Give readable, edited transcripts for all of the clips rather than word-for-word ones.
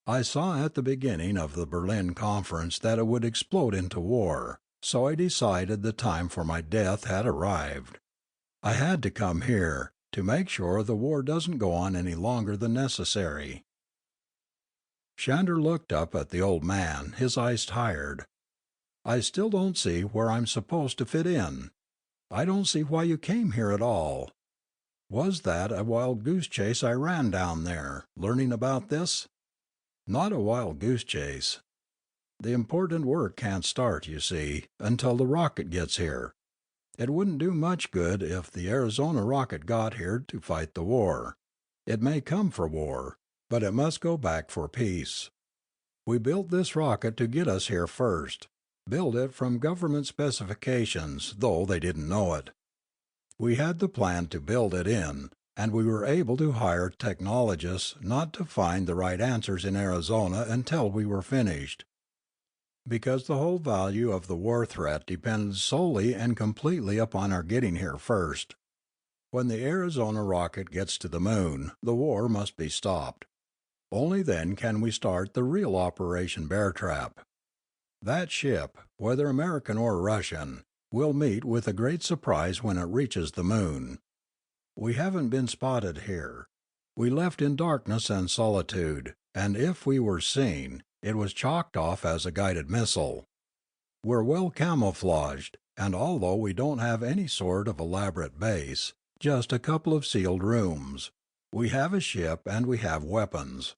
I saw at the beginning of the Berlin conference that it would explode into war, so I decided the time for my death had arrived. I had to come here, to make sure the war doesn't go on any longer than necessary." Shander looked up at the old man, his eyes tired. "I still don't see where I'm supposed to fit in. I don't see why you came here at all. Was that a wild goose chase I ran down there, learning about this?" "Not a wild goose chase. The important work can't start, you see, until the rocket gets here. It wouldn't do much good if the Arizona rocket got here to fight the war. It may come for war, but it must go back for peace. We built this rocket to get us here first, built it from government specifications, though they didn't know it. We had the plan to build it in, and we were able to hire technologists not to find the right answers in Arizona until we were finished. Because the whole value of the war threat depends solely and completely upon our getting here first. When the Arizona rocket gets to the moon, the war must be stopped. Only then can we start the real Operation Bear Trap. That ship, whether American or Russian, will meet with a great surprise when it reaches the moon. We haven't been spotted here. We left in darkness and solitude, and if we were seen, it was chalked off as a guided missile. We're well camouflaged, and although we don't have any sort of elaborate base, just a couple of sealed rooms, we have a ship and we have weapons.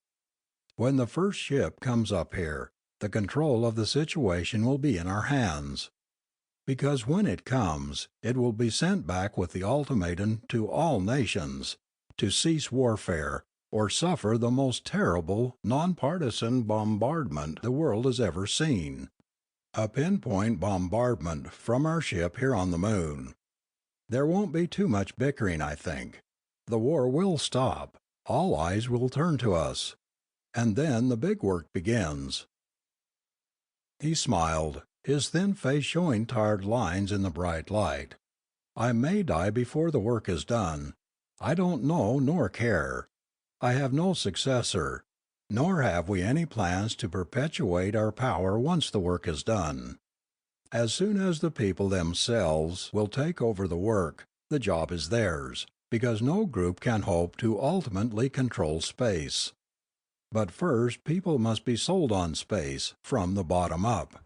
When the first ship comes up here, the control of the situation will be in our hands. Because when it comes, it will be sent back with the ultimatum to all nations to cease warfare or suffer the most terrible, nonpartisan bombardment the world has ever seen. A pinpoint bombardment from our ship here on the moon. There won't be too much bickering, I think. The war will stop. All eyes will turn to us. And then the big work begins." He smiled, his thin face showing tired lines in the bright light. "I may die before the work is done. I don't know nor care. I have no successor, nor have we any plans to perpetuate our power once the work is done. As soon as the people themselves will take over the work, the job is theirs, because no group can hope to ultimately control space. But first people must be sold on space, from the bottom up.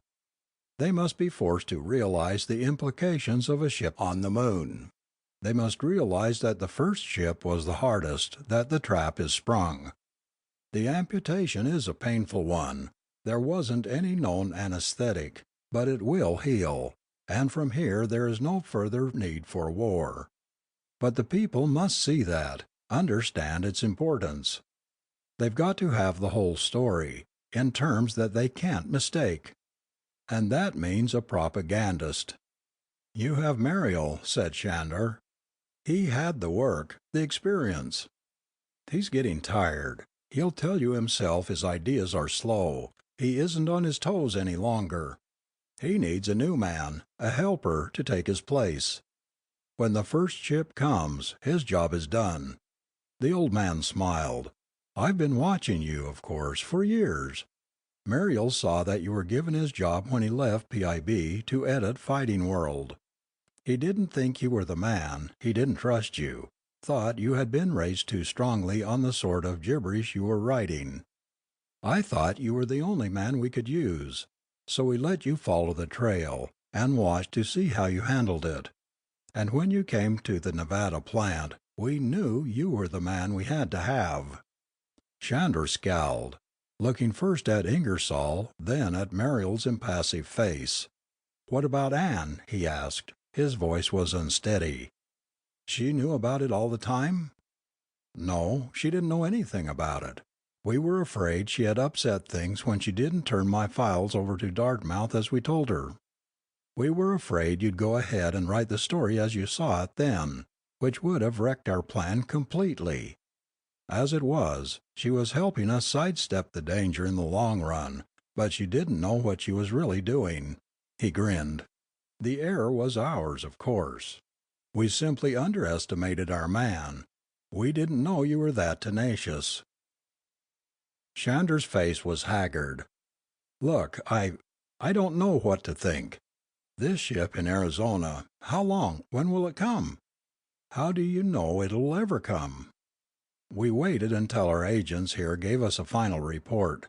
They must be forced to realize the implications of a ship on the moon. They must realize that the first ship was the hardest, that the trap is sprung. The amputation is a painful one. There wasn't any known anesthetic, but it will heal, and from here there is no further need for war. But the people must see that, understand its importance. They've got to have the whole story, in terms that they can't mistake. And that means a propagandist." "You have Mariel," said Shandor. "He had the work, the experience. He's getting tired. He'll tell you himself his ideas are slow. He isn't on his toes any longer. He needs a new man, a helper, to take his place. When the first ship comes, his job is done." The old man smiled. "I've been watching you, of course, for years. Mariel saw that you were given his job when he left PIB to edit Fighting World. He didn't think you were the man, he didn't trust you, thought you had been raised too strongly on the sort of gibberish you were writing. I thought you were the only man we could use, so we let you follow the trail, and watched to see how you handled it. And when you came to the Nevada plant, we knew you were the man we had to have." Shandor scowled, looking first at Ingersoll, then at Mariel's impassive face. "What about Ann?" he asked. His voice was unsteady. "She knew about it all the time?" "No, she didn't know anything about it. We were afraid she had upset things when she didn't turn my files over to Dartmouth as we told her. We were afraid you'd go ahead and write the story as you saw it then, which would have wrecked our plan completely. As it was, she was helping us sidestep the danger in the long run, but she didn't know what she was really doing." He grinned. "The error was ours, of course. We simply underestimated our man. We didn't know you were that tenacious." Shander's face was haggard. Look, I don't know what to think. This ship in Arizona, how long? When will it come? How do you know it'll ever come? We waited until our agents here gave us a final report.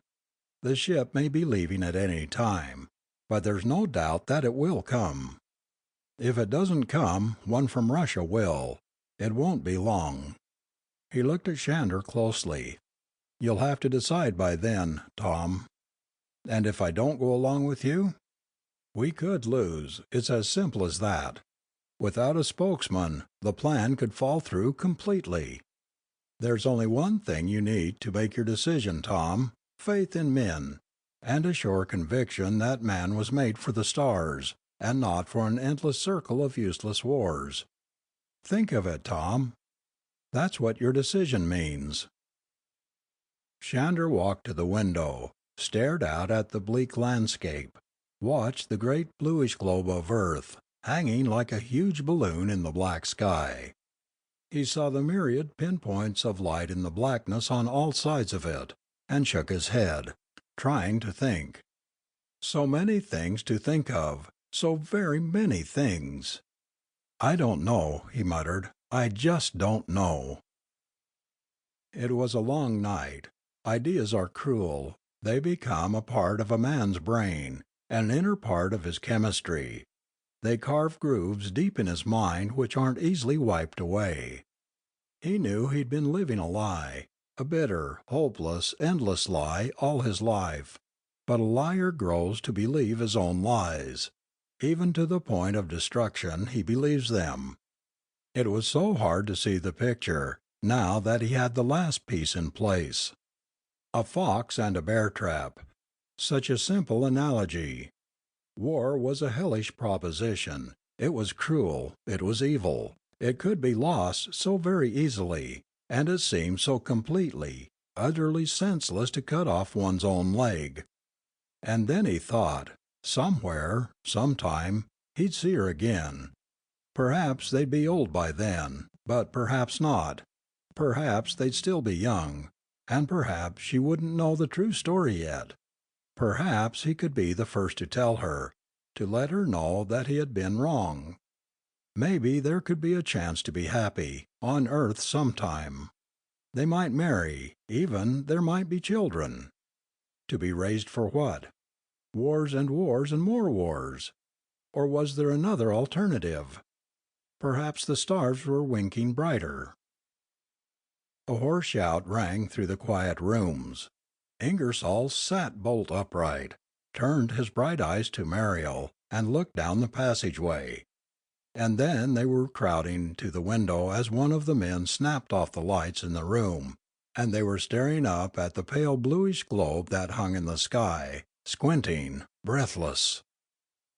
The ship may be leaving at any time, but there's no doubt that it will come. If it doesn't come, one from Russia will. It won't be long. He looked at Shander closely. You'll have to decide by then, Tom. And if I don't go along with you? We could lose. It's as simple as that. Without a spokesman, the plan could fall through completely. There's only one thing you need to make your decision, Tom: faith in men, and a sure conviction that man was made for the stars, and not for an endless circle of useless wars. Think of it, Tom. That's what your decision means. Shander walked to the window, stared out at the bleak landscape, watched the great bluish globe of Earth, hanging like a huge balloon in the black sky. He saw the myriad pinpoints of light in the blackness on all sides of it, and shook his head, trying to think. So many things to think of, so very many things. I don't know, he muttered. I just don't know. It was a long night. Ideas are cruel. They become a part of a man's brain, an inner part of his chemistry. They carve grooves deep in his mind which aren't easily wiped away. He knew he'd been living a lie, a bitter, hopeless, endless lie all his life. But a liar grows to believe his own lies. Even to the point of destruction he believes them. It was so hard to see the picture, now that he had the last piece in place. A fox and a bear trap. Such a simple analogy. War was a hellish proposition. It was cruel. It was evil. It could be lost so very easily, and it seemed so completely, utterly senseless to cut off one's own leg. And then he thought, somewhere, sometime, he'd see her again. Perhaps they'd be old by then, but perhaps not. Perhaps they'd still be young, and perhaps she wouldn't know the true story yet. Perhaps he could be the first to tell her, to let her know that he had been wrong. Maybe there could be a chance to be happy, on Earth sometime. They might marry, even there might be children. To be raised for what? Wars and more wars. Or was there another alternative? Perhaps the stars were winking brighter. A hoarse shout rang through the quiet rooms. Ingersoll sat bolt upright, turned his bright eyes to Mariel, and looked down the passageway. And then they were crowding to the window as one of the men snapped off the lights in the room, and they were staring up at the pale bluish globe that hung in the sky, squinting, breathless.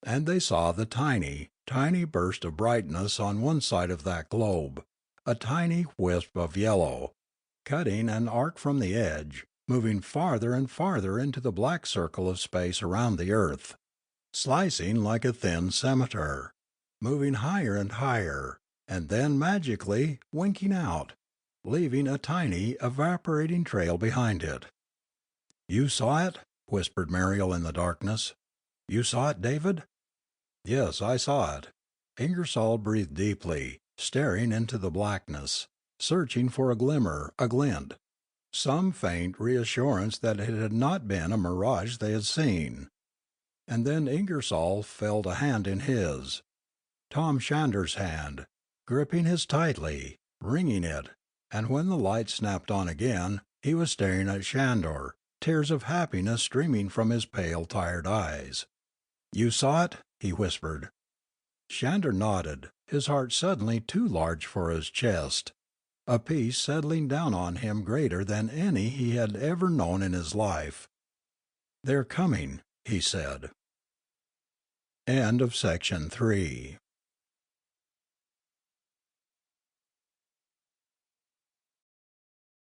And they saw the tiny, tiny burst of brightness on one side of that globe, a tiny wisp of yellow, cutting an arc from the edge, moving farther and farther into the black circle of space around the earth, slicing like a thin scimitar, moving higher and higher, and then magically winking out, leaving a tiny, evaporating trail behind it. "You saw it?" whispered Mariel in the darkness. "You saw it, David?" "Yes, I saw it." Ingersoll breathed deeply, staring into the blackness, searching for a glimmer, a glint, some faint reassurance that it had not been a mirage they had seen. And then Ingersoll felt a hand in his, Tom Shander's hand, gripping his tightly, wringing it, and when the light snapped on again, he was staring at Shander, tears of happiness streaming from his pale, tired eyes. "You saw it?" he whispered. Shander nodded, his heart suddenly too large for his chest, a peace settling down on him greater than any he had ever known in his life. "They're coming," he said. End of section 3.